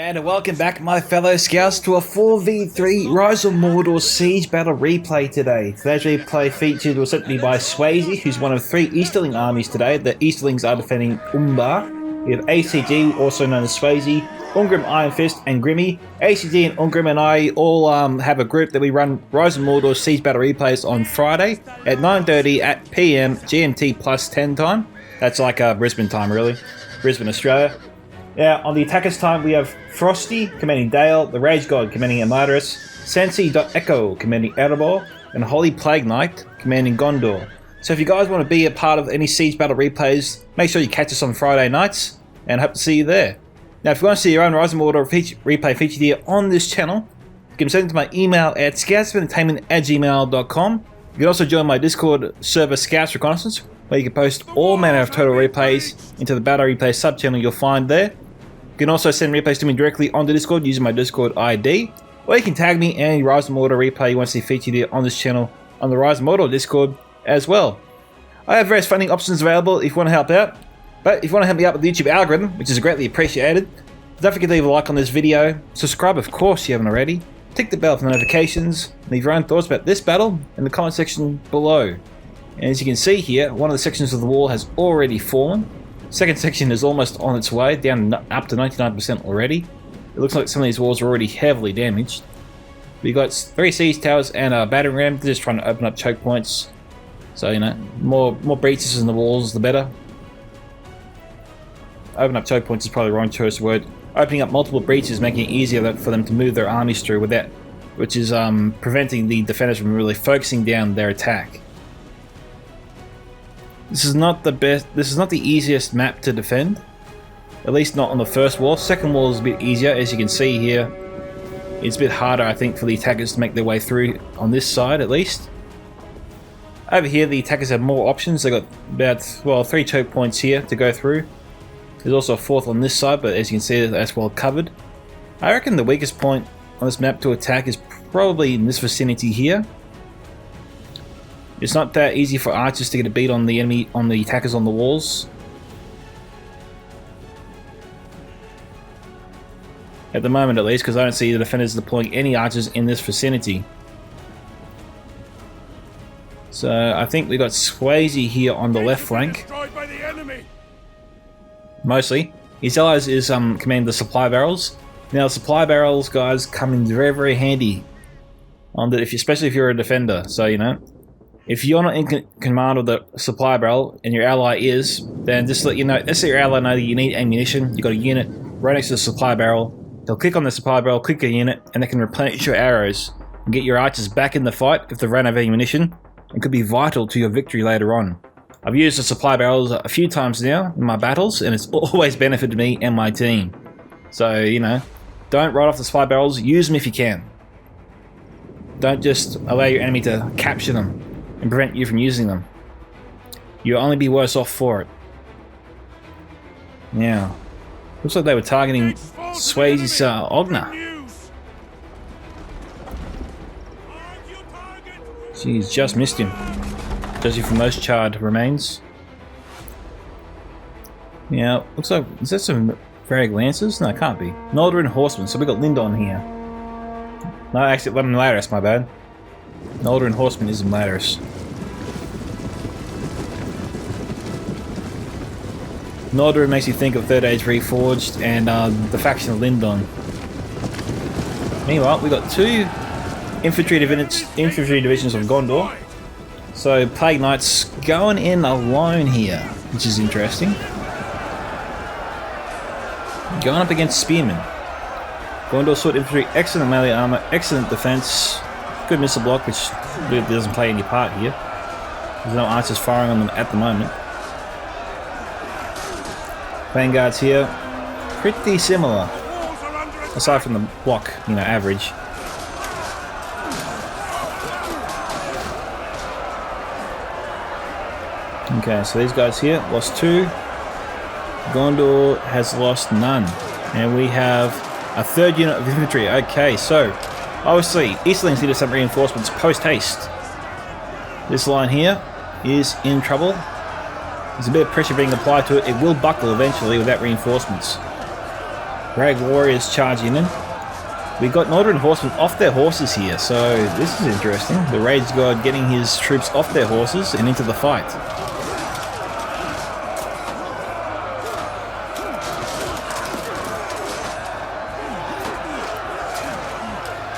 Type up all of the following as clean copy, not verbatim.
And welcome back, my fellow scouts, to a 4v3 Rise of Mordor Siege Battle replay today. Today's replay featured was sent to me by Swayze, who's one of 3 Easterling armies today. The Easterlings are defending Umbar. We have ACG, also known as Swayze, UNGRIM, IRONFIST, and Grimmy. ACG and UNGRIM and I all have a group that we run Rise of Mordor Siege Battle replays on Friday at 9:30 PM GMT plus 10 time. That's like Brisbane time, really. Brisbane, Australia. Now, on the attackers' time, we have FROOSTI commanding Dale, THERAGEGOD commanding IMLADRIS, SENSEI.ECHO commanding EREBOR, and Holy Plague Knight commanding GONDOR. So if you guys want to be a part of any Siege Battle replays, make sure you catch us on Friday nights, and hope to see you there. Now, if you want to see your own Rise of Mordor replay featured here on this channel, you can send it to my email at scoutsentertainment@gmail.com. You can also join my Discord server Scouts Reconnaissance, where you can post all manner of total replays into the Battle Replay sub-channel you'll find there. You can also send replays to me directly onto Discord using my Discord ID, or you can tag me in any Rise of Mordor replay you want to see featured here on this channel on the Rise of Mordor Discord as well. I have various funding options available if you want to help out, but if you want to help me out with the YouTube algorithm, which is greatly appreciated, don't forget to leave a like on this video, subscribe of course if you haven't already, tick the bell for notifications, leave your own thoughts about this battle in the comment section below. And as you can see here, one of the sections of the wall has already fallen. Second section is almost on its way, down up to 99% already. It looks like some of these walls are already heavily damaged. We've got 3 siege towers and a battering ram. They're just trying to open up choke points. So, you know, more breaches in the walls, the better. Open up choke points is probably the wrong choice of word. Opening up multiple breaches, making it easier for them to move their armies through without, which is preventing the defenders from really focusing down their attack. This is not the best. This is not the easiest map to defend, at least not on the first wall. Second wall is a bit easier, as you can see here. It's a bit harder, I think, for the attackers to make their way through on this side, at least. Over here, the attackers have more options. They got about 3 choke points here to go through. There's also a 4th on this side, but as you can see, that's well covered. I reckon the weakest point on this map to attack is probably in this vicinity here. It's not that easy for archers to get a beat on the enemy, on the attackers on the walls. At the moment at least, because I don't see the defenders deploying any archers in this vicinity. So I think we got Swayze here on the left flank. Mostly. His allies is commanding the supply barrels. Now supply barrels, guys, come in very, very handy. Especially if you're a defender, so you know. If you're not in command of the supply barrel and your ally is, then just let you know. Let's say your ally know that you need ammunition. You got a unit right next to the supply barrel. They'll click on the supply barrel, click a unit, and they can replenish your arrows and get your archers back in the fight if they run out of ammunition. It could be vital to your victory later on. I've used the supply barrels a few times now in my battles, and it's always benefited me and my team. So you know, don't write off the supply barrels. Use them if you can. Don't just allow your enemy to capture them and prevent you from using them. You'll only be worse off for it. Yeah. Looks like they were targeting Swayze's Ogna. Jeez, just missed him. Judging from those charred remains. Yeah, looks like... Is that some Varag Lancers? No, it can't be. Noldorin Horsemen, so we got Lindon here. No, actually, IMLADRIS, my bad. Noldorin Horseman is IMLADRIS. Noldorin makes you think of Third Age Reforged and the faction of Lindon. Meanwhile, we got 2 infantry divisions of Gondor. So Plague Knight's going in alone here, which is interesting. Going up against Spearmen. Gondor Sword Infantry, excellent melee armor, excellent defense. Good missile block, which really doesn't play any part here. There's no archers firing on them at the moment. Vanguards here, pretty similar. Aside from the block, you know, average. Okay, so these guys here lost 2. Gondor has lost none. And we have a 3rd unit of infantry. Okay, so obviously, Easterlings needed some reinforcements post-haste. This line here is in trouble. There's a bit of pressure being applied to it. It will buckle eventually without reinforcements. Brag Warriors charging in. We got Northern Horsemen off their horses here, so this is interesting. The Rage God getting his troops off their horses and into the fight.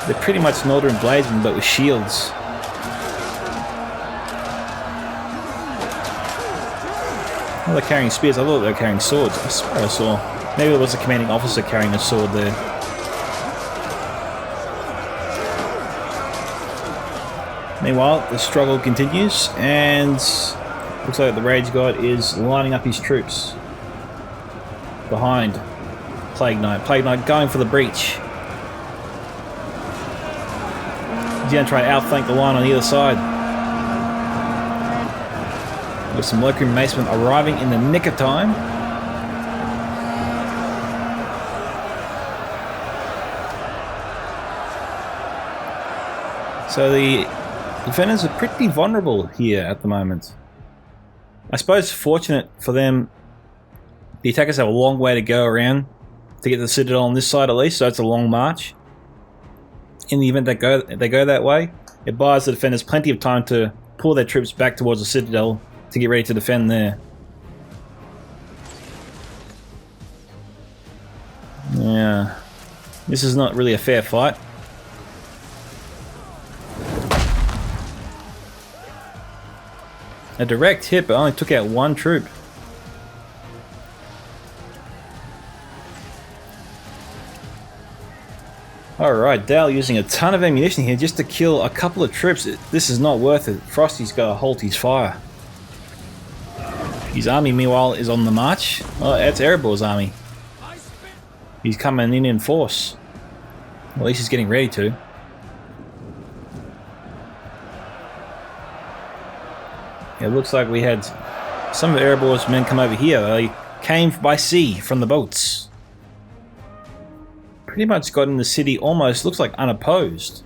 They're pretty much Northern Bladesmen, but with shields. Oh, they're carrying spears. I thought they were carrying swords. I swear I saw. Maybe it was a commanding officer carrying a sword there. Meanwhile, the struggle continues, and looks like the Rage God is lining up his troops behind Plague Knight. Plague Knight going for the breach. He's going to try to outflank the line on either side. With some Locrum Macemen arriving in the nick of time. So the defenders are pretty vulnerable here at the moment. I suppose fortunate for them, the attackers have a long way to go around to get to the Citadel on this side at least, so it's a long march. In the event they go that way, it buys the defenders plenty of time to pull their troops back towards the Citadel to get ready to defend there. Yeah, this is not really a fair fight. A direct hit, but only took out one troop. Alright, Dale using a ton of ammunition here just to kill a couple of troops. This is not worth it. Frosty's got to halt his fire. His army, meanwhile, is on the march. Oh, that's Erebor's army. He's coming in force. Well, at least he's getting ready to. It looks like we had some of Erebor's men come over here. They came by sea from the boats. Pretty much got in the city almost, looks like, unopposed.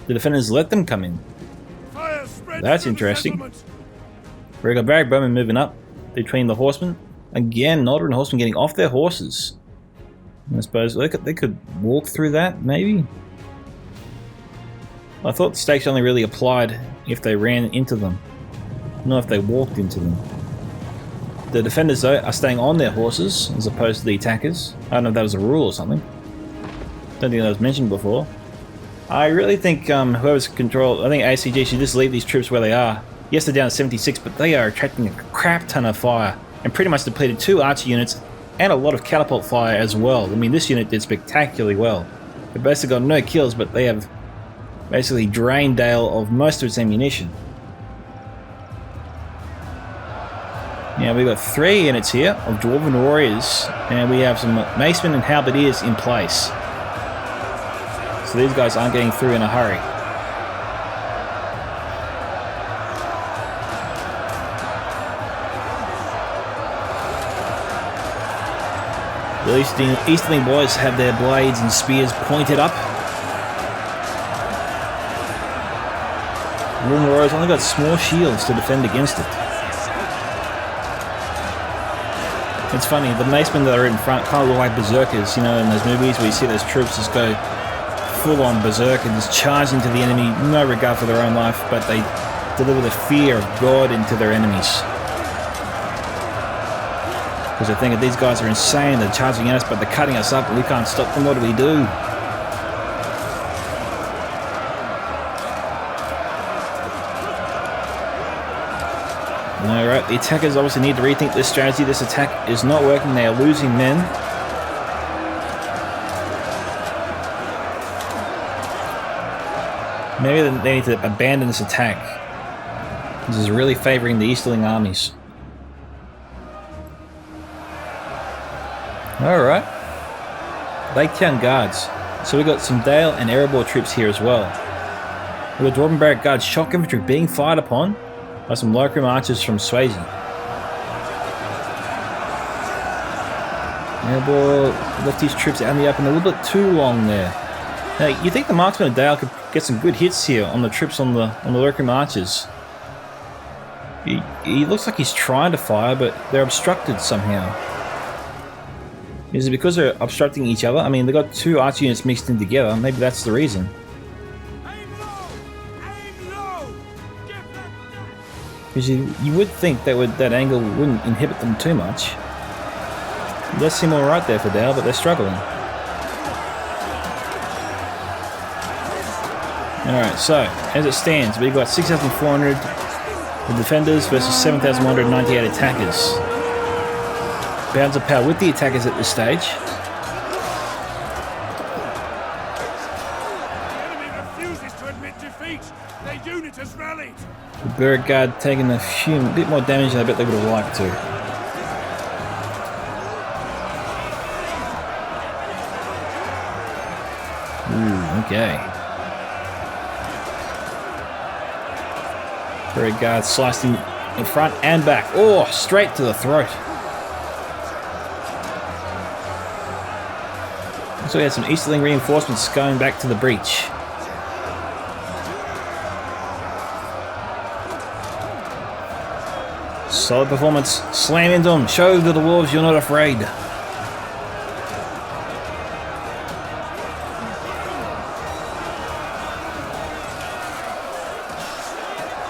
The defenders let them come in. That's interesting. We got Barrack Bowmen moving up between the horsemen. Again, Northern Horsemen getting off their horses. I suppose they could walk through that, maybe? I thought the stakes only really applied if they ran into them, not if they walked into them. The defenders, though, are staying on their horses as opposed to the attackers. I don't know if that was a rule or something. Don't think that was mentioned before. I really think whoever's control, I think ACG should just leave these troops where they are. Yes, they're down to 76, but they are attracting a crap ton of fire and pretty much depleted 2 archer units and a lot of catapult fire as well. I mean, this unit did spectacularly well. They've basically got no kills, but they have basically drained Dale of most of its ammunition. Now we've got 3 units here of Dwarven Warriors, and we have some Macemen and Halberdiers in place. So these guys aren't getting through in a hurry. The Easterling boys have their blades and spears pointed up. Dwarven Warriors only got small shields to defend against it. It's funny, the Macemen that are in front kind of look like berserkers, you know, in those movies where you see those troops just go full-on berserk and just charge into the enemy, no regard for their own life, but they deliver the fear of God into their enemies. Because they think that these guys are insane, they're charging at us, but they're cutting us up and we can't stop them, what do we do? Alright, the attackers obviously need to rethink this strategy. This attack is not working, they are losing men. Maybe they need to abandon this attack. This is really favouring the Easterling armies. Alright. Lake Town Guards. So we've got some Dale and Erebor troops here as well. We've got Dwarven Barrack Guards shock infantry being fired upon by some Locrum archers from Swayze. Erebor left his troops out in the open a little bit too long there. Now, you think the marksman of Dale could get some good hits here on the troops on the Locrum archers. He looks like he's trying to fire, but they're obstructed somehow. Is it because they're obstructing each other? I mean, they've got two archer units mixed in together. Maybe that's the reason. Because you would think that angle wouldn't inhibit them too much. It does seem alright there for Dow, but they're struggling. Alright, so, as it stands, we've got 6,400 defenders versus 7,198 attackers. Balance of power with the attackers at this stage. The enemy refuses to admit defeat. Their unit has rallied. The THERAGEGOD taking a bit more damage than I bet they would have liked to. Ooh, okay. THERAGEGOD sliced him in front and back. Oh, straight to the throat. So we had some Easterling reinforcements going back to the breach. Solid performance. Slam into them. Show the dwarves you're not afraid.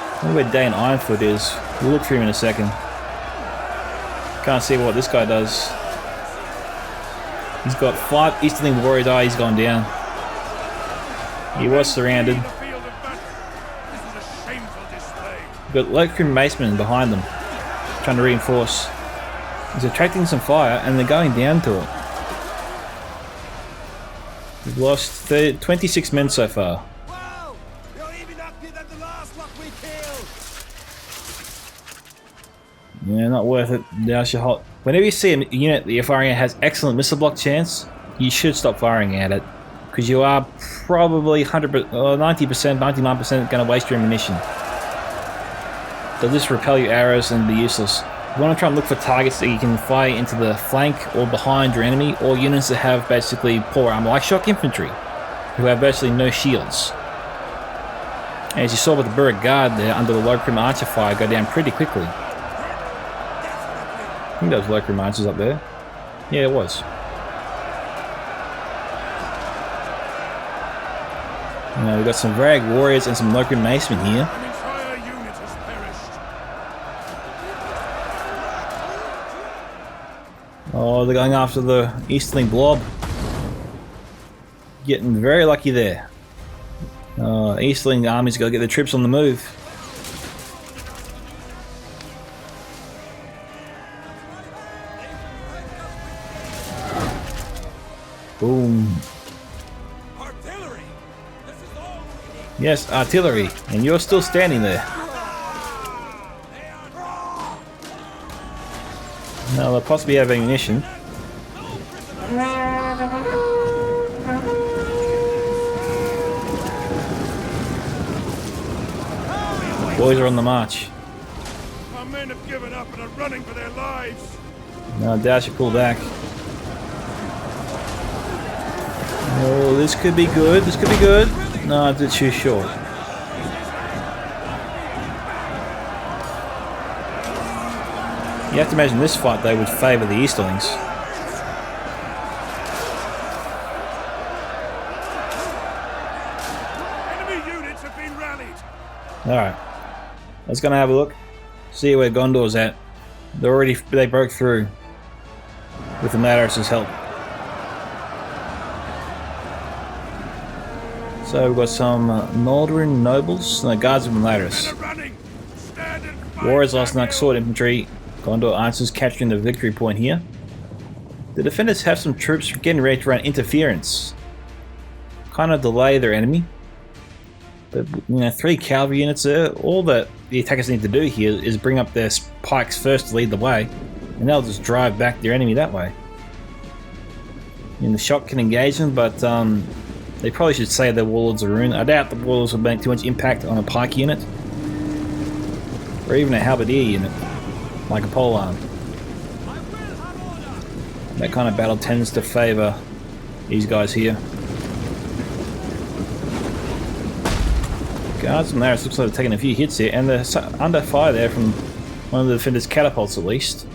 I wonder where Day and Ironfoot is. We'll look for him in a second. Can't see what this guy does. He's got 5 Easterling warriors. Oh, he's gone down. He was surrounded. We've got Lokrim Macemen behind them, trying to reinforce. He's attracting some fire and they're going down to it. We've lost 26 men so far. Wow! You're even happier than the last lot we killed. Yeah, not worth it. Whenever you see a unit that you're firing at has excellent missile block chance, you should stop firing at it. Because you are probably 100%, 90%, 99% going to waste your ammunition. They'll just repel your arrows and be useless. You want to try and look for targets that you can fire into the flank or behind your enemy, or units that have basically poor armor, like shock infantry, who have virtually no shields. As you saw with the THERAGEGOD there, under the Lokrim archer fire, go down pretty quickly. I think those Lokrim archers up there. Yeah, it was. Now we've got some Varag warriors and some Lokrim macemen here. An entire unit has perished. Oh, they're going after the Easterling blob. Getting very lucky there. Easterling army's got to get the troops on the move. Boom. Artillery! This is all we need. Yes, artillery. And you're still standing there. No, they'll possibly have ammunition. Boys are on the march. Our men have given up and are running for their lives. Now Dow should pull back. Oh, this could be good. This could be good. No, it's too short. You have to imagine this fight, though, would favour the Easterlings. Enemy units have been rallied. Alright. Let's go and have a look. See where Gondor's at. They broke through with the IMLADRIS' help. So we've got some Mordor nobles and the guards of IMLADRIS. Warriors lost Nux sword infantry. Gondor archers capturing the victory point here. The defenders have some troops getting ready to run interference. Kind of delay their enemy. But, 3 cavalry units there. All that the attackers need to do here is bring up their pikes first to lead the way, and they'll just drive back their enemy that way. The shock can engage them, but they probably should save their warlords of ruin. I doubt the warlords will make too much impact on a pike unit, or even a halberdier unit, like a polearm. That kind of battle tends to favour these guys here. Guards and IMLADRIS looks like they're taking a few hits here, and they're under fire there from one of the defenders' catapults at least.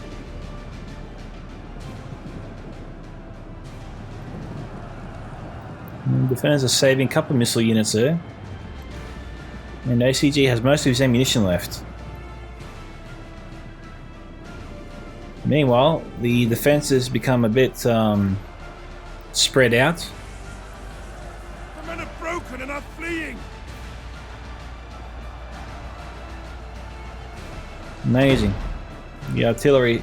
Defenders are saving a couple of missile units there. And ACG has most of his ammunition left. Meanwhile, the defenses become a bit spread out. The men are broken and are fleeing. Amazing. The artillery.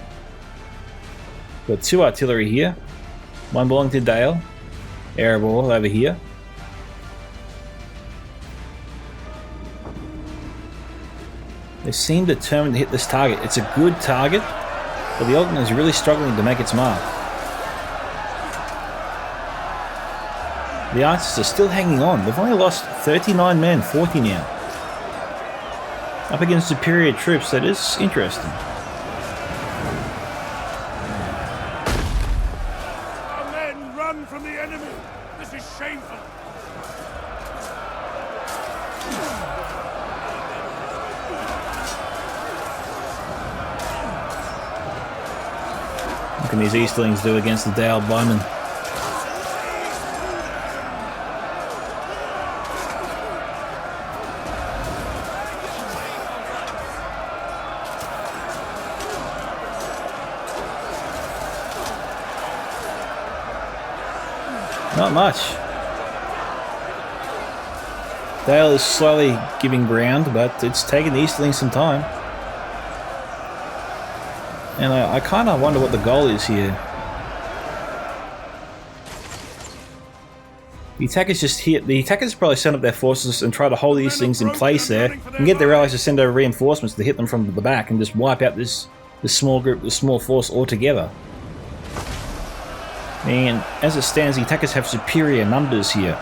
Got 2 artillery here. One belonging to Dale. EREBOR over here. They seem determined to hit this target. It's a good target, but the Ogden is really struggling to make its mark. The Archers are still hanging on. They've only lost 39 men, 40 now. Up against superior troops, that is interesting. Our men run from the enemy. This is shameful. What can these Easterlings do against the Dale Bowmen? Not much. Dale is slowly giving ground, but it's taken the Easterlings some time. And I kind of wonder what the goal is here. The attackers just hit. The attackers probably send up their forces and try to hold these things in place there, and get their allies to send over reinforcements to hit them from the back and just wipe out this small group, this small force altogether. And as it stands, the attackers have superior numbers here.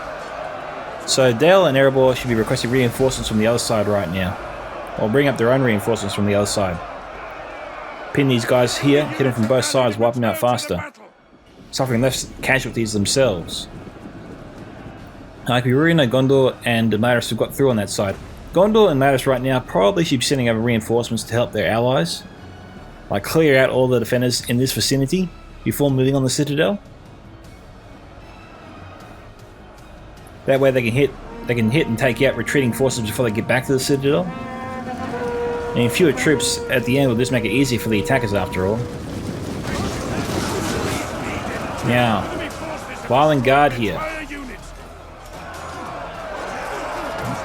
So Dale and EREBOR should be requesting reinforcements from the other side right now. Or bring up their own reinforcements from the other side. Pin these guys here, hit them from both sides, wipe them out faster. Suffering less casualties themselves. Like we already know Gondor and IMLADRIS have got through on that side. Gondor and IMLADRIS right now probably should be sending over reinforcements to help their allies. Like clear out all the defenders in this vicinity before moving on the citadel. That way they can hit and take out retreating forces before they get back to the citadel. And fewer troops at the end will just make it easier for the attackers after all. Now, Violent Guard here.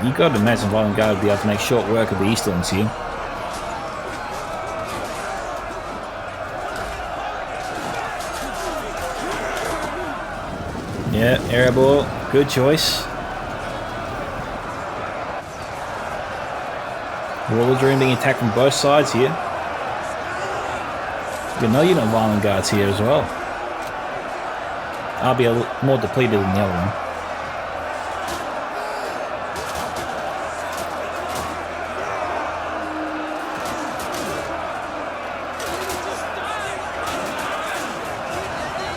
You got to imagine Violent Guard would be able to make short work of the Easterlings here. Yeah, EREBOR, good choice. Warlord being attacked from both sides here. You know you're not Violent Guards here as well. I'll be a little more depleted than the other one.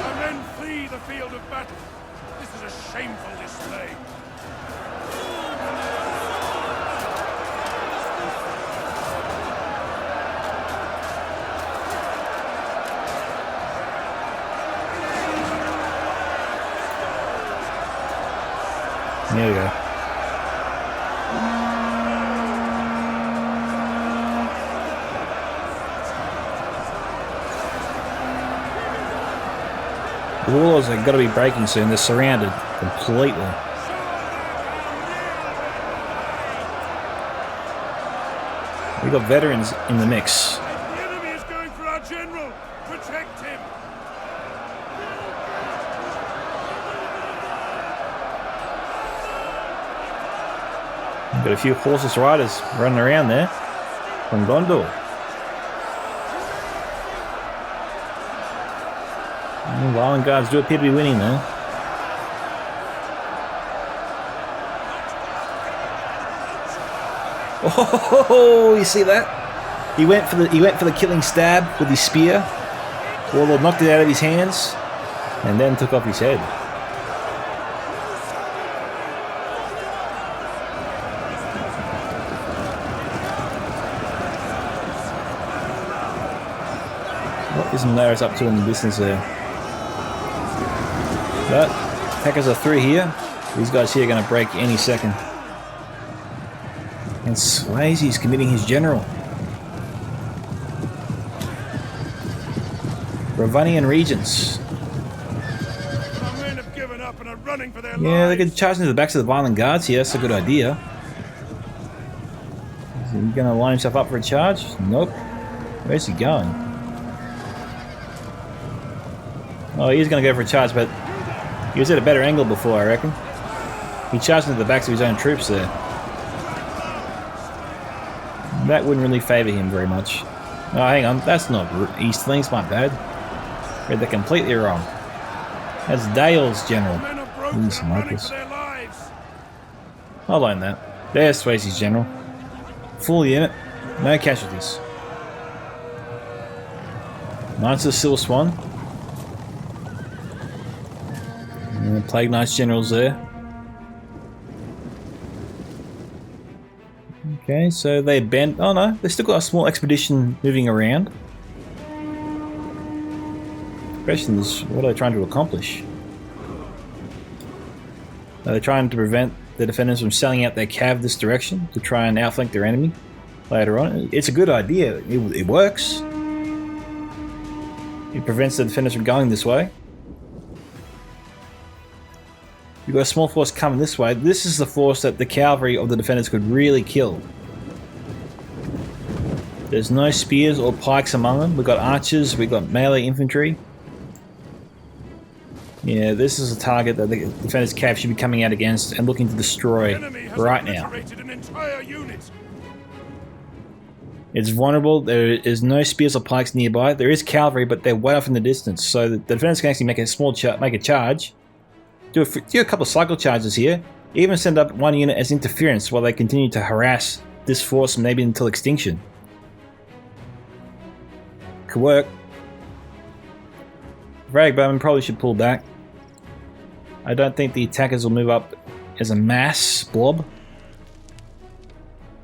Our men flee the field of battle. This is a shameful display. There we go. The Warlords are got to be breaking soon. They're surrounded completely. We got veterans in the mix. The enemy is going for our general. Protect him. We've got a few horseless riders running around there from Gondor. And Violent Guards do appear to be winning there. Oh, you see that? He went for the killing stab with his spear. Warlord knocked it out of his hands and then took off his head. What is IMLADRIS up to in the distance there? But attackers are through here. These guys here are going to break any second. And Swayze's committing his general. Ravanian Regents. Our men have given up and are running for their Yeah, they lives. could charge into the backs of the Violent Guards here. That's a good idea. Is he going to line himself up for a charge? Nope. Where's he going? Oh, he's going to go for a charge, but he was at a better angle before, I reckon. He charged into the backs of his own troops there. That wouldn't really favour him very much. Oh, hang on. That's not Easterlings, my bad. Read that completely wrong. That's Dale's general. Men are broken These and running Michaels. for their lives. I'll loan that. There's Swayze's general. Full unit. No casualties. Knights of the Silver Swan. And the Plague Knights generals there. Okay, so they bent. Oh no, they still got a small expedition moving around. The question is, what are they trying to accomplish? Are they trying to prevent the defenders from selling out their cav this direction to try and outflank their enemy later on? It's a good idea. It works. It prevents the defenders from going this way. You've got a small force coming this way. This is the force that the cavalry of the defenders could really kill. There's no spears or pikes among them. We've got archers, we've got melee infantry. Yeah, this is a target that the defenders' cav should be coming out against and looking to destroy Enemy has right now. obliterated an entire unit. It's vulnerable. There is no spears or pikes nearby. There is cavalry, but they're way off in the distance, so the defenders can actually make a small charge. Do a couple of cycle charges here. Even send up one unit as interference while they continue to harass this force maybe until extinction. Could work. Ragbowman probably should pull back. I don't think the attackers will move up as a mass blob.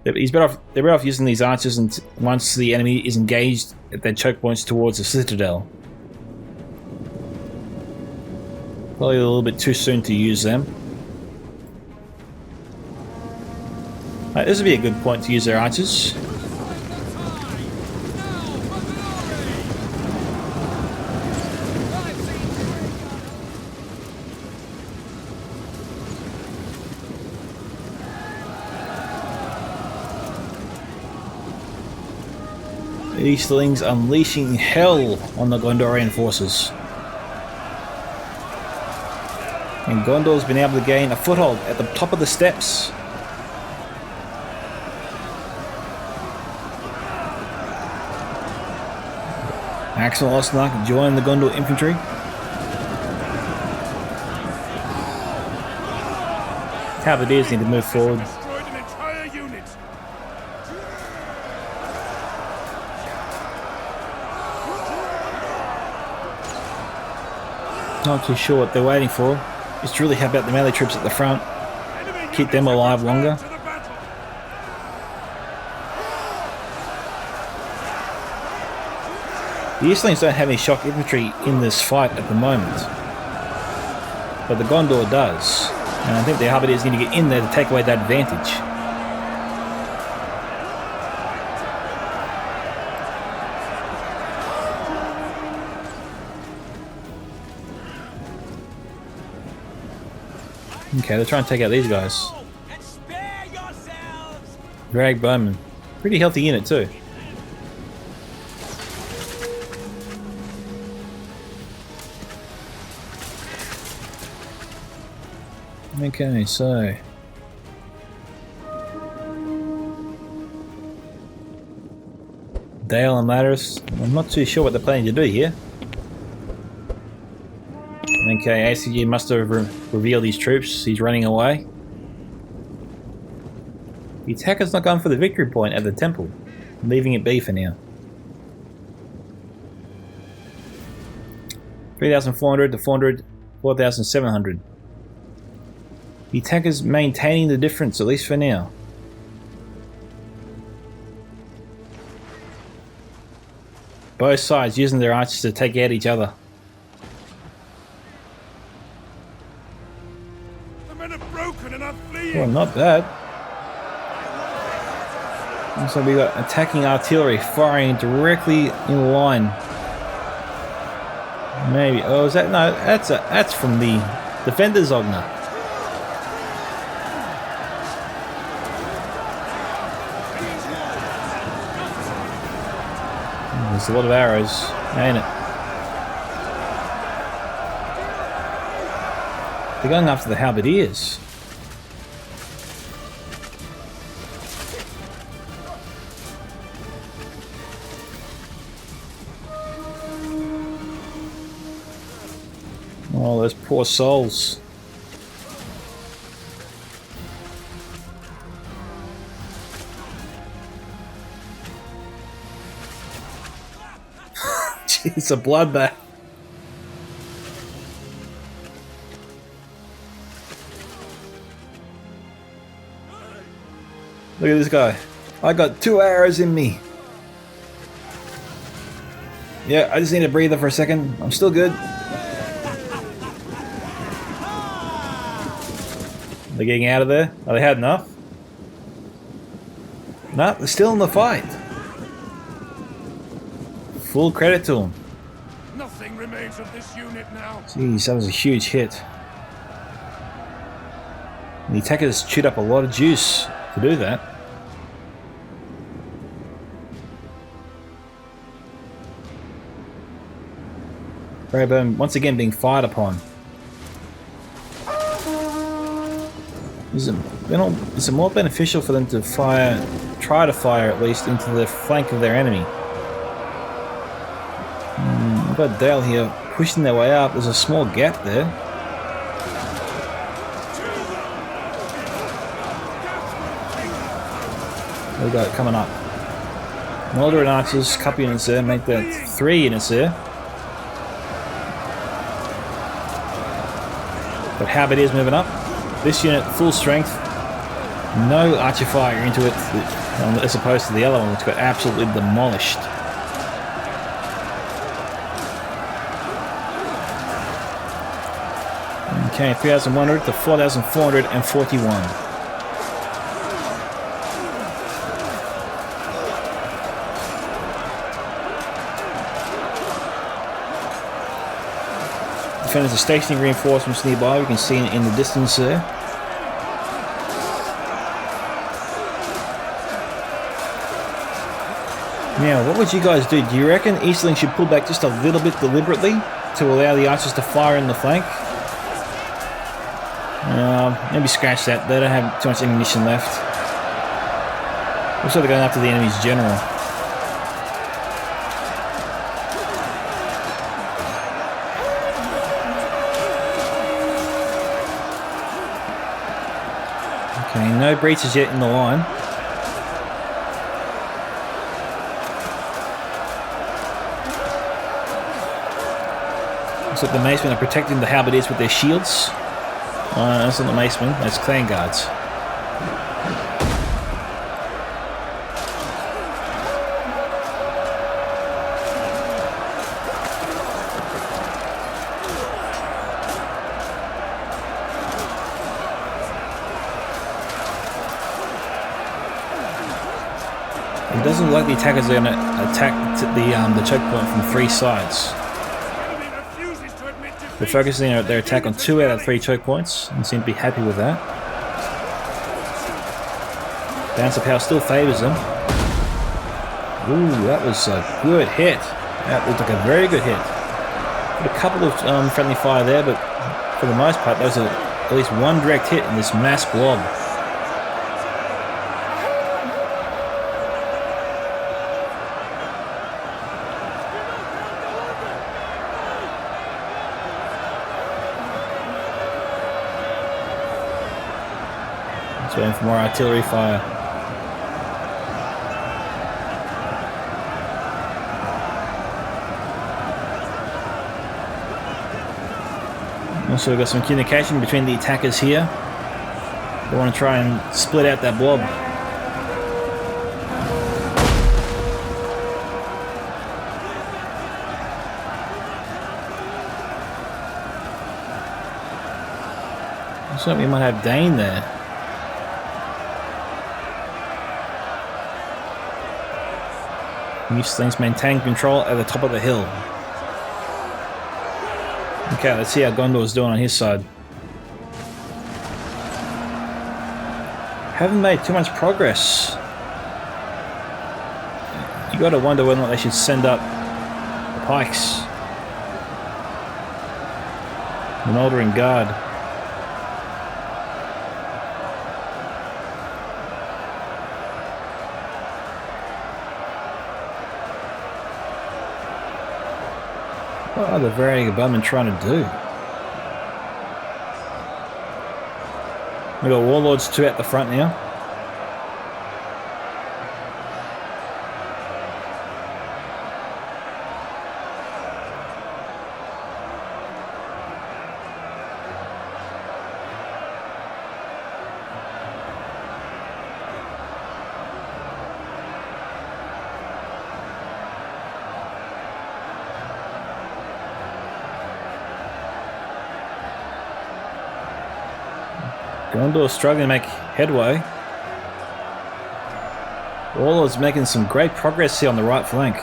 They're better off using these archers and once the enemy is engaged at their choke points towards the citadel. Probably a little bit too soon to use them. This would be a good point to use their archers. Easterlings unleashing hell on the Gondorian forces. And Gondor's been able to gain a foothold at the top of the steps. Axel Osnak joined the Gondor infantry. Cavaliers need to move forward. Destroyed an entire unit. Not too sure what they're waiting for. Just really help out the melee troops at the front. Enemy Keep them alive longer. to the battle. The Easterlings don't have any shock infantry in this fight at the moment. But the Gondor does. And I think the Halberdiers need to get in there to take away that advantage. Okay, they're trying to take out these guys. And spare yourselves. Drag Bowman. Pretty healthy unit too. Okay, so Dale and IMLADRIS, I'm not too sure what they're planning to do here. Okay, ACG must have revealed his troops. He's running away. The attacker's not going for the victory point at the temple, leaving it be for now. 3,400 to 4,700. The attacker's maintaining the difference, at least for now. Both sides using their archers to take out each other. The men have Okay, not bad. So we got attacking artillery firing directly in line. Maybe. Oh, is that? No, that's from the defenders, Ogna. There's a lot of arrows, ain't it? They're going after the halberdiers. Oh, those poor souls. It's a bloodbath. Look at this guy. I got 2 arrows in me. Yeah, I just need a breather for a second. I'm still good. They're getting out of there. Oh, they had enough? No, they're still in the fight. Full credit to them. Nothing remains of this unit now. Jeez, that was a huge hit. The attackers chewed up a lot of juice to do that. Ereborn once again being fired upon. Is it more beneficial for them to try to fire at least into the flank of their enemy? We've got Dale here pushing their way up. There's a small gap there. We got it coming up. Mordor and archers, couple units there, make that 3 units there. But halberdiers moving up. This unit full strength, no archer fire into it, as opposed to the other one which got absolutely demolished. Okay, 3,100 to 4,441. Defenders are stationing reinforcements nearby. We can see in the distance there. Now, what would you guys do? Do you reckon Easterlings should pull back just a little bit deliberately to allow the archers to fire in the flank? Maybe scratch that. They don't have too much ammunition left. Also, they're going after the enemy's general. Okay, no breaches yet in the line. Looks like the macemen are protecting the halberdiers with their shields. That's not the macemen, that's clan guards. It doesn't look like the attackers are going to attack the choke point from 3 sides. They're focusing their attack on 2 out of 3 choke points and seem to be happy with that. Bounce of power still favours them. Ooh, that was a good hit. That looked like a very good hit. Got a couple of friendly fire there, but for the most part, there was at least one direct hit in this mass blob. Waiting for more artillery fire. Also, we've got some communication between the attackers here. They want to try and split out that blob. Looks like we might have Dane there. Easterlings maintain control at the top of the hill. Okay, let's see how Gondor's doing on his side. Haven't made too much progress. You gotta wonder whether or not they should send up the pikes. The Mordor guard. What are the THERAGEGOD trying to do? We've got Warlords 2 at the front now. Gondor struggling to make headway. Warlord's making some great progress here on the right flank.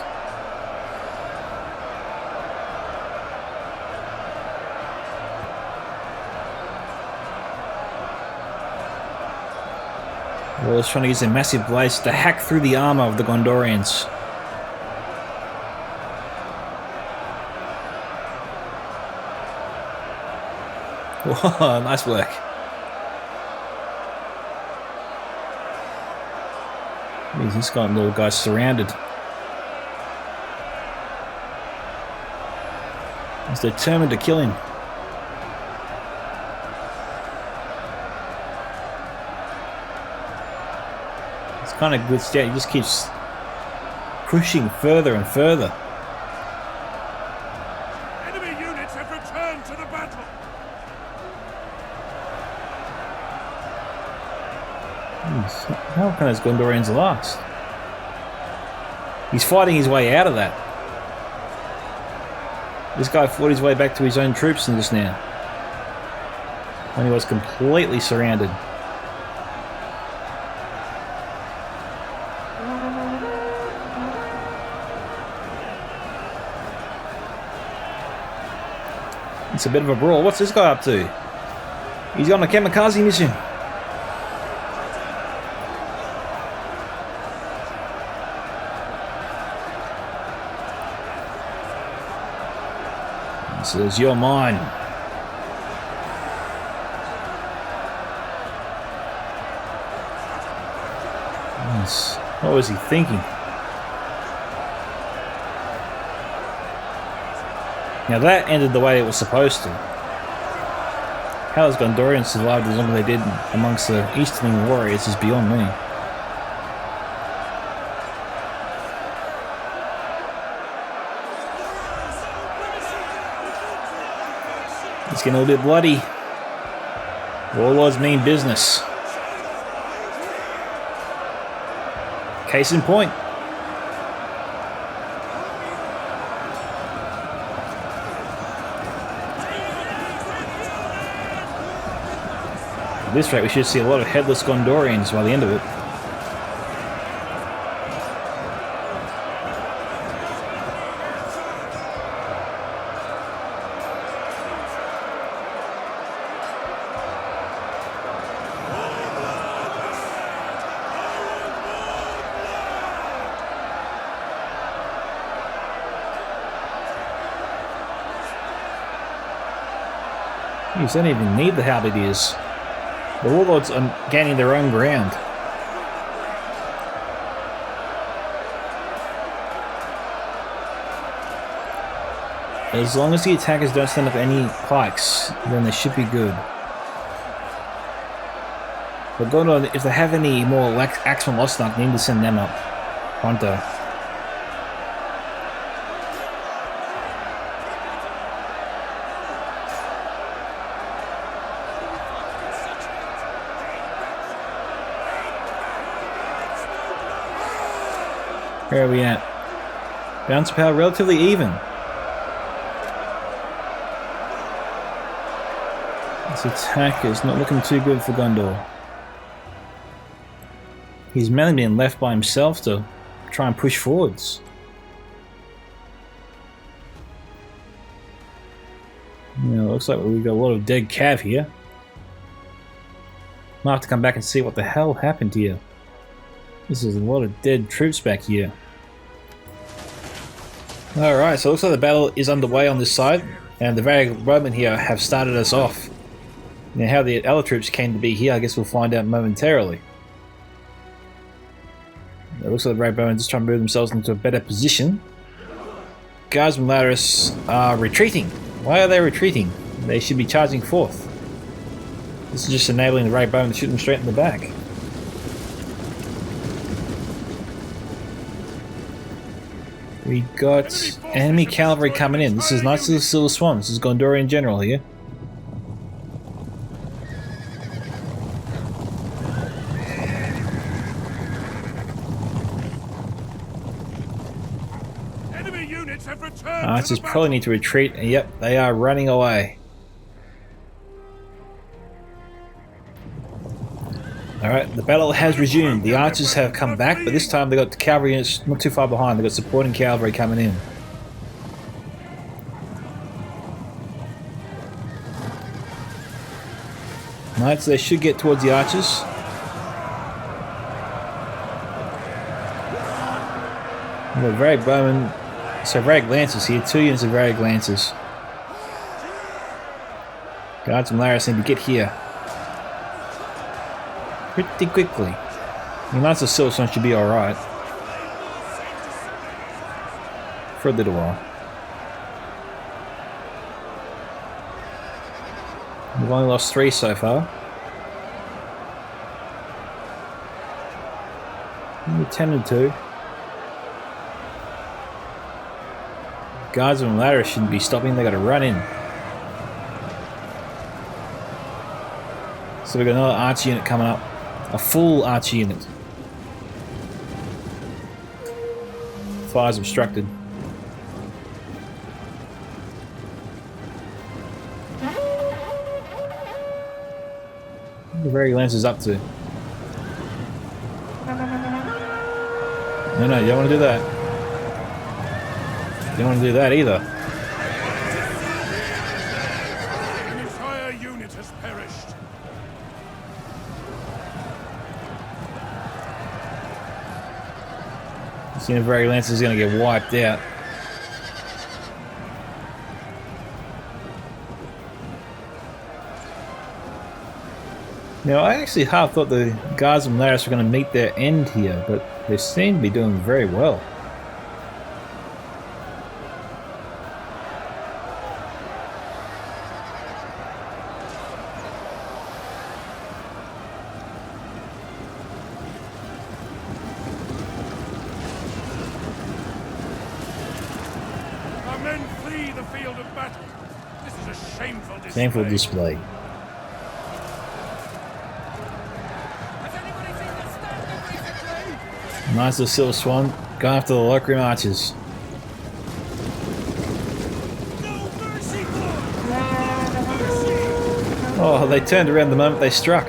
Warlord's trying to use their massive blades to hack through the armor of the Gondorians. Whoa, nice work. He's got little guys surrounded. He's determined to kill him. It's kind of good stat. He just keeps pushing further and further. Enemy units have returned to the battle. How can those Gondorians last? He's fighting his way out of that. This guy fought his way back to his own troops just now. When he was completely surrounded. It's a bit of a brawl. What's this guy up to? He's on a kamikaze mission. This is your mine. Yes. What was he thinking? Now that ended the way it was supposed to. How those Gondorians survived as long as they did amongst the Easterling warriors is beyond me. It's getting a little bit bloody. Warlords mean business. Case in point. At this rate, we should see a lot of headless Gondorians by the end of it. You don't even need the halberdiers. The Warlords are gaining their own ground. As long as the attackers don't send up any pikes, then they should be good. But Gondor, if they have any more Axeman Lostnark, they need to send them up. Pronto. Where are we at? Bounce power relatively even. This attack is not looking too good for Gondor. He's mainly being left by himself to try and push forwards. Looks like we've got a lot of dead cav here. Might have to come back and see what the hell happened here. This is a lot of dead troops back here. Alright, so it looks like the battle is underway on this side, and the Varag here have started us off. Now how the other troops came to be here, I guess we'll find out momentarily. It looks like the Varag just trying to move themselves into a better position. Guards of IMLADRIS are retreating. Why are they retreating? They should be charging forth. This is just enabling the Varag to shoot them straight in the back. We got enemy cavalry coming in. This is Knights of the Silver Swan. This is Gondorian General here. Enemy units have returned. Archers probably need to retreat. And yep, they are running away. Alright, the battle has resumed. The archers have come back, but this time they got the cavalry units not too far behind. They got supporting cavalry coming in. Alright, so they should get towards the archers. We got Varag Bowmen, so Varag Lancers here, 2 units of Varag Lancers. Guards from IMLADRIS need to get here pretty quickly. The Knights of Silver Swan should be alright. For a little while. We've only lost 3 so far. We're 10-2. Guards of IMLADRIS shouldn't be stopping, they gotta run in. So we've got another archer unit coming up. A full archer unit. Fire's obstructed. What are the Varag Lancers up to? No, you don't want to do that. You don't want to do that either. An entire unit has perished. This unit of Varag Lancers is going to get wiped out. Now, I actually half thought the guards of IMLADRIS were going to meet their end here, but they seem to be doing very well. Our men flee the field of battle. This is a shameful display. Shameful display. Knights of the Silver Swan going after the Grimmy archers. Oh, they turned around the moment they struck.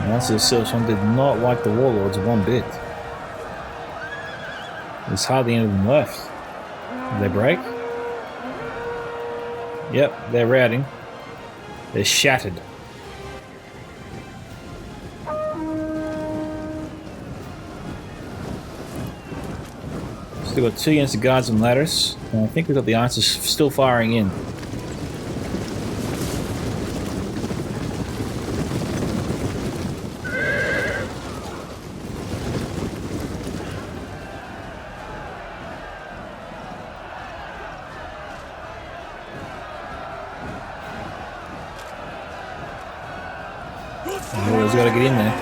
Knights of the Silver Swan did not like the warlords one bit. There's hardly any of them left. Did they break? Yep, they're routing. They're shattered. Still got 2 units of guards and IMLADRIS, and I think we've got the archers still firing in. Always got to get in there.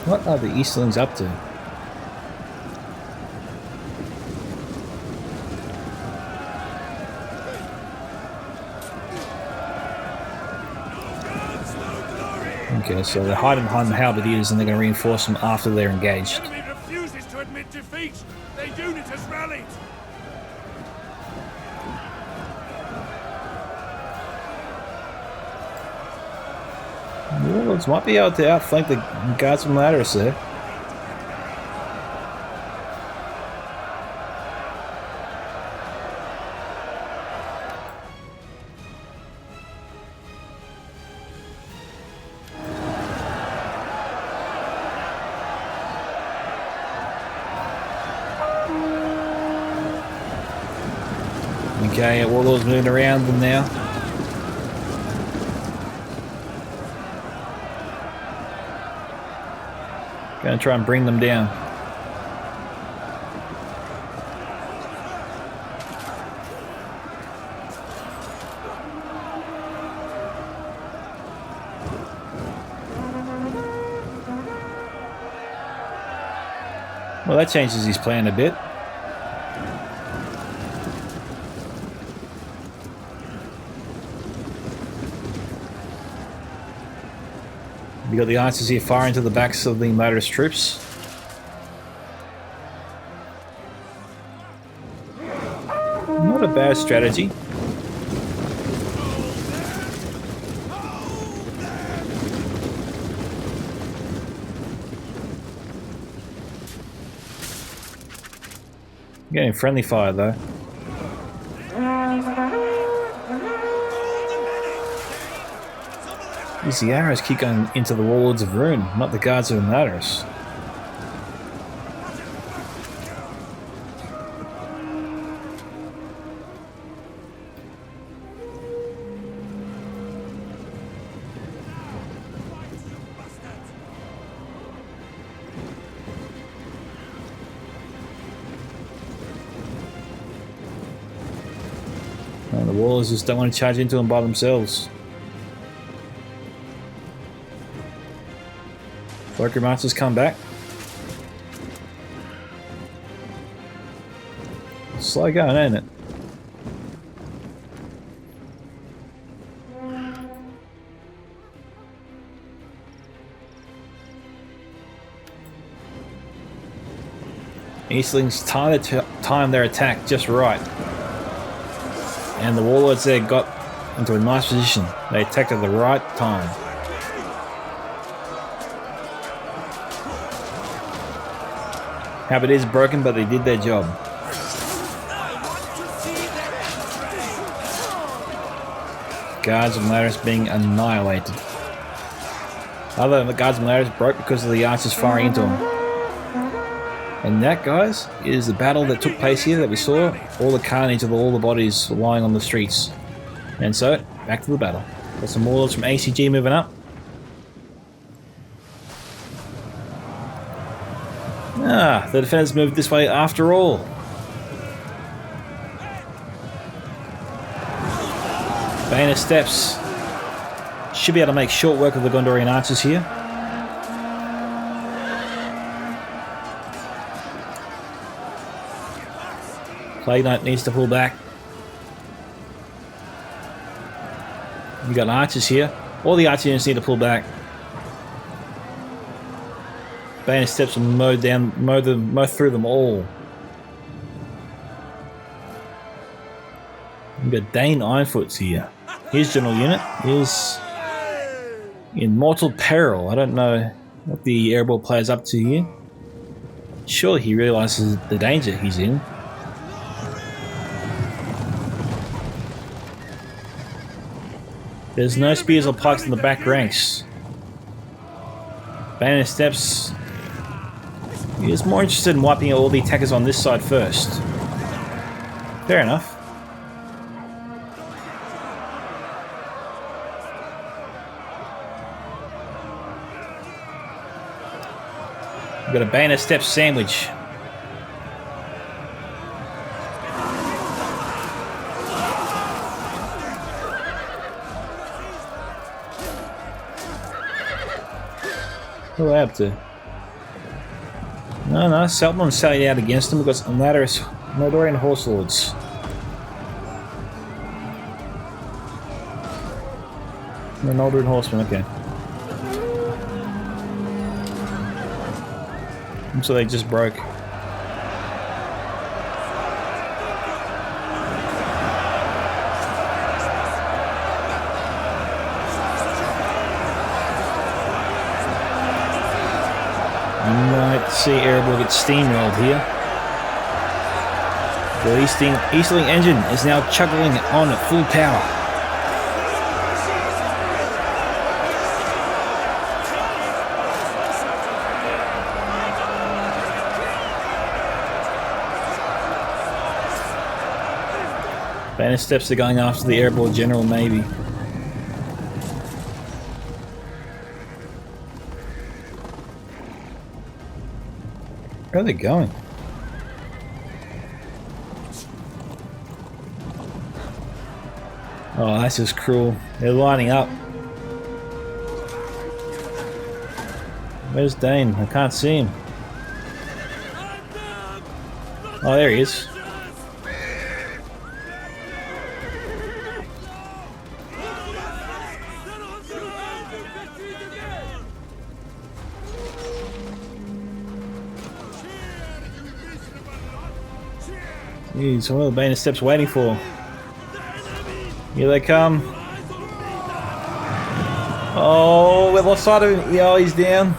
What are the Easterlings up to? Okay, so they're hiding behind the halberdiers and they're going to reinforce them after they're engaged. The enemy refuses to admit defeat. Their unit has rallied. Warlords might be able to outflank the guards from IMLADRIS there. Okay, Warlord's moving around them now. Gonna try and bring them down. Well, that changes his plan a bit. We got the archers here firing into the backs of the IMLADRIS troops. Not a bad strategy. Getting friendly fire though. The arrows keep going into the warlords of Rune, not the guards of IMLADRIS. And the warlords just don't want to charge into them by themselves. Worker monsters come back. Slow going, ain't it? Easterlings timed their attack just right. And the warlords there got into a nice position. They attacked at the right time. Halberdiers broken, but they did their job. Guards of IMLADRIS being annihilated. Other the guards of IMLADRIS broke because of the archers firing into them. And that, guys, is the battle that took place here that we saw. All the carnage of all the bodies lying on the streets. And so, back to the battle. Got some warlords from ACG moving up. Ah, the defenders moved this way after all. Bayonet steps. Should be able to make short work of the Gondorian archers here. Plague Knight needs to pull back. We got archers here. All the archer units need to pull back. Bayonet steps will mow through them all. We've got Dane Ironfoots here. His general unit is in mortal peril. I don't know what the EREBOR player's up to here. Surely he realises the danger he's in. There's no spears or pikes in the back ranks. Bayonet steps. He's more interested in wiping out all the attackers on this side first. Fair enough. We've got a Bayonet step sandwich. What are they up to? No, Saltman's sallied out against them. We've got some Mordorian horse lords. The Mordorian horsemen, okay. So they just broke. You might see EREBOR get steamrolled here. The Easterling engine is now chugging on at full power. Banner steps are going after the EREBOR general, maybe. Where are they going? Oh, that's just cruel. They're lining up. Where's Dane? I can't see him. Oh, there he is. Jeez, what are the Bane steps waiting for? Here they come. Oh, we lost sight of him. Yeah, he's down.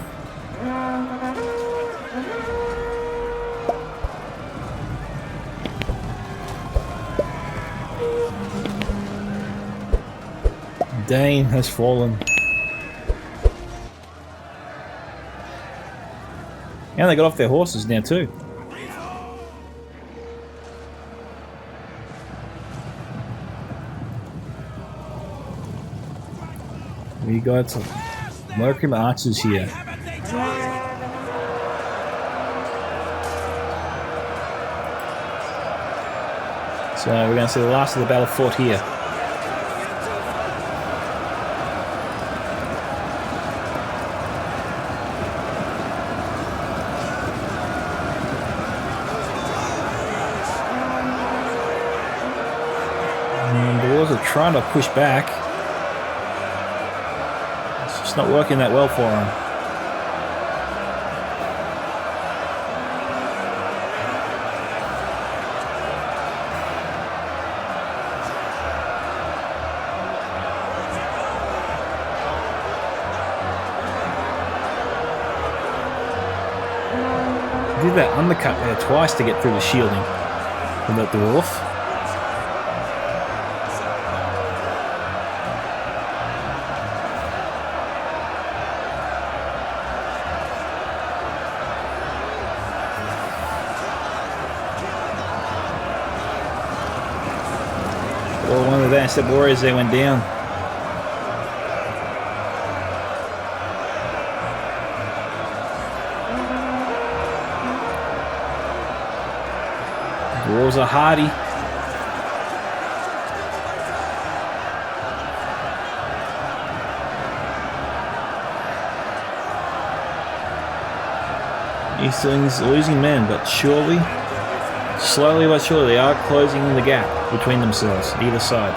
Dane has fallen. And they got off their horses now too. We got some UNGRIM archers here. So we're going to see the last of the battle fought here. And the Wars are trying to push back. It's not working that well for him. Did that undercut there twice to get through the shielding of that dwarf. Well, one of the advanced warriors there went down. Dwarves are hardy. Easterlings losing men, but surely, slowly but surely, they are closing the gap between themselves, either side.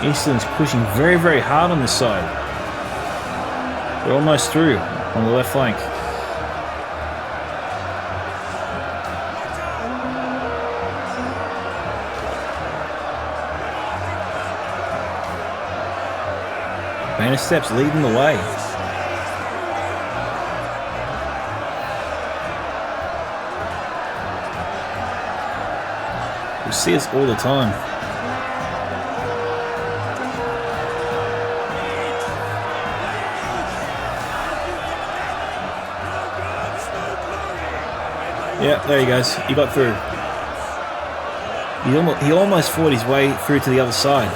Easterlings pushing very, very hard on this side. They're almost through on the left flank. Banner steps leading the way. You see us all the time. Yeah, there he goes. He got through. He almost fought his way through to the other side.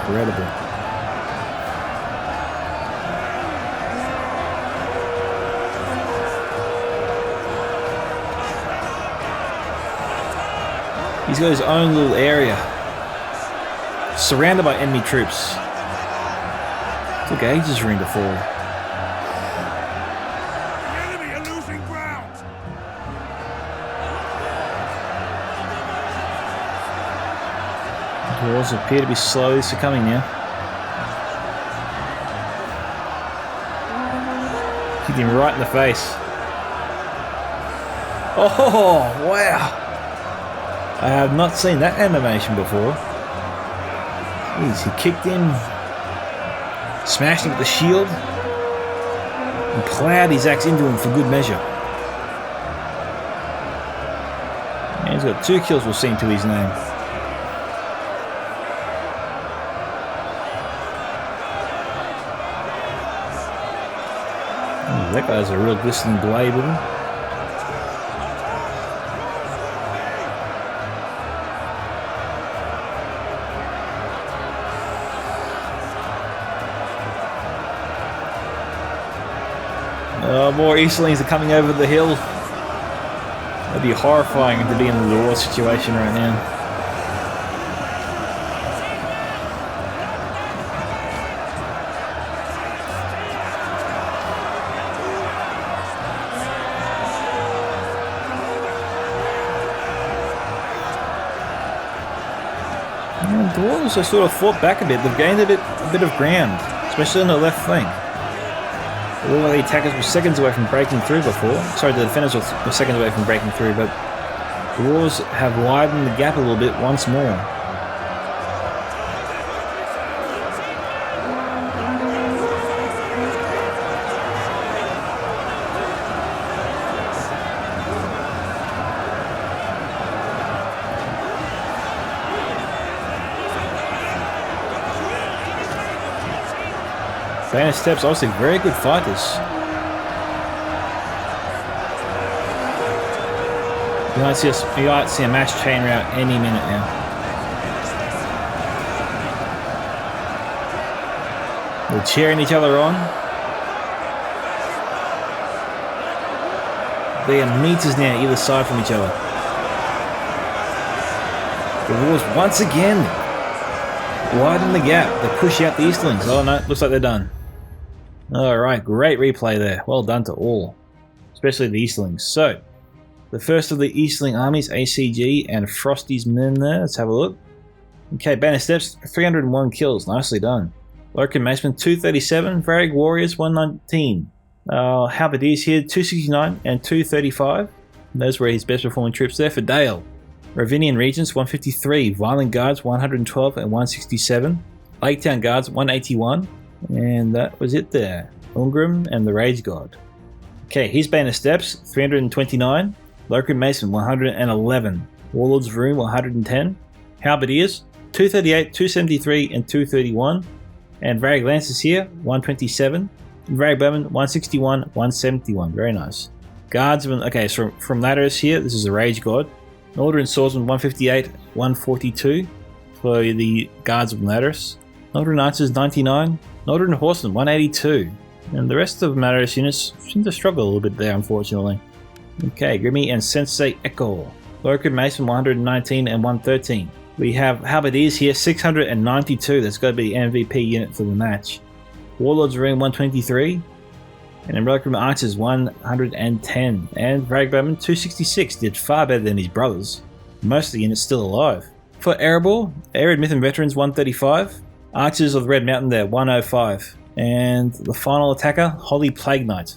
Incredible. He's got his own little area, surrounded by enemy troops. Took ages for him to fall. The enemy are Dwarves appear to be slowly succumbing now. Hit him right in the face. Oh, wow! I have not seen that animation before. Jeez, he kicked him, smashed him with the shield, and plowed his axe into him for good measure. And he's got 2 kills, we'll see to his name. Oh, that guy has a real glistening blade with him. More Easterlings are coming over the hill. That'd be horrifying to be in the war situation right now. The Dwarves have sort of fought back a bit. They've gained a bit of ground, especially on the left flank. All the attackers were seconds away from breaking through before. Sorry, the defenders were seconds away from breaking through, but the Dwarves have widened the gap a little bit once more. Banner Steps, obviously very good fighters. You might see a match chain out any minute now. They're cheering each other on. They are meters now either side from each other. The Wars once again widen the gap. They push out the Easterlings. Oh no, looks like they're done. Alright, great replay there. Well done to all, especially the Easterlings. So, the first of the Easterling armies, ACG and Frosti's men there. Let's have a look. Okay, Banner Steps, 301 kills. Nicely done. Lurkin Macemen, 237. Varag Warriors, 119. Halberdiers here, 269 and 235. Those were his best performing troops there for Dale. Ravinian Regents, 153. Violent Guards, 112 and 167. Laketown Guards, 181. And that was it there. UNGRIM and THERAGEGOD. Okay, his Banner Steps, 329. Lurkin Macemen, 111. Warlords of Room, 110. Halberdiers, 238, 273 and 231. And Varag Lancers here, 127. And Varag Bowmen, 161, 171. Very nice. Guardsmen, okay, so from Ladris here, this is THERAGEGOD. Northern Swordsmen, 158, 142 for the Guards of Ladris. Northern Archers, 99. Northern Horsemen, 182. And the rest of Ladris units seem to struggle a little bit there, unfortunately. Okay, Grimmy and SENSEI.ECHO. Lurkin Macemen, 119 and 113. We have Halberdiers here, 692. That's got to be the MVP unit for the match. Warlords of Room, 123. And then Lurkin Archers, 110. And Varag Bowmen, 266. Did far better than his brothers. Most of the units still alive. For EREBOR, Arid Myth and Veterans, 135. Archers of the Red Mountain there, 105. And the final attacker, Holy Plague Knight.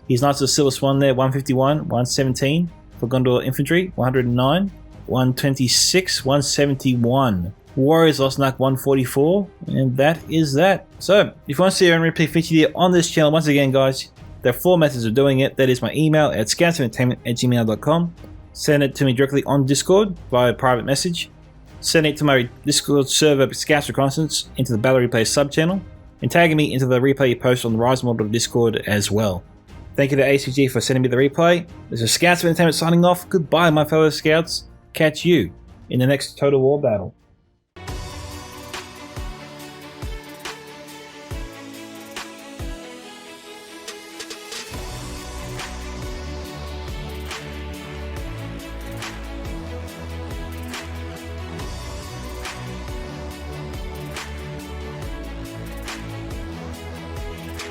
His Knights of the Silver Swan there, 151, 117. For Gondor Infantry, 109. 126, 171. Warriors Lost Ark, 144. And that is that. So, if you want to see your own replay featured here on this channel, once again guys, there are 4 methods of doing it. That is my email at scoutsentertainment@gmail.com. Send it to me directly on Discord via private message. Send it to my Discord server, Scouts Reconnaissance, into the Battle Replay sub-channel. And tagging me into the replay you post on the Rise Mordor Discord as well. Thank you to ACG for sending me the replay. This is Scouts of Entertainment signing off. Goodbye, my fellow Scouts. Catch you in the next Total War battle.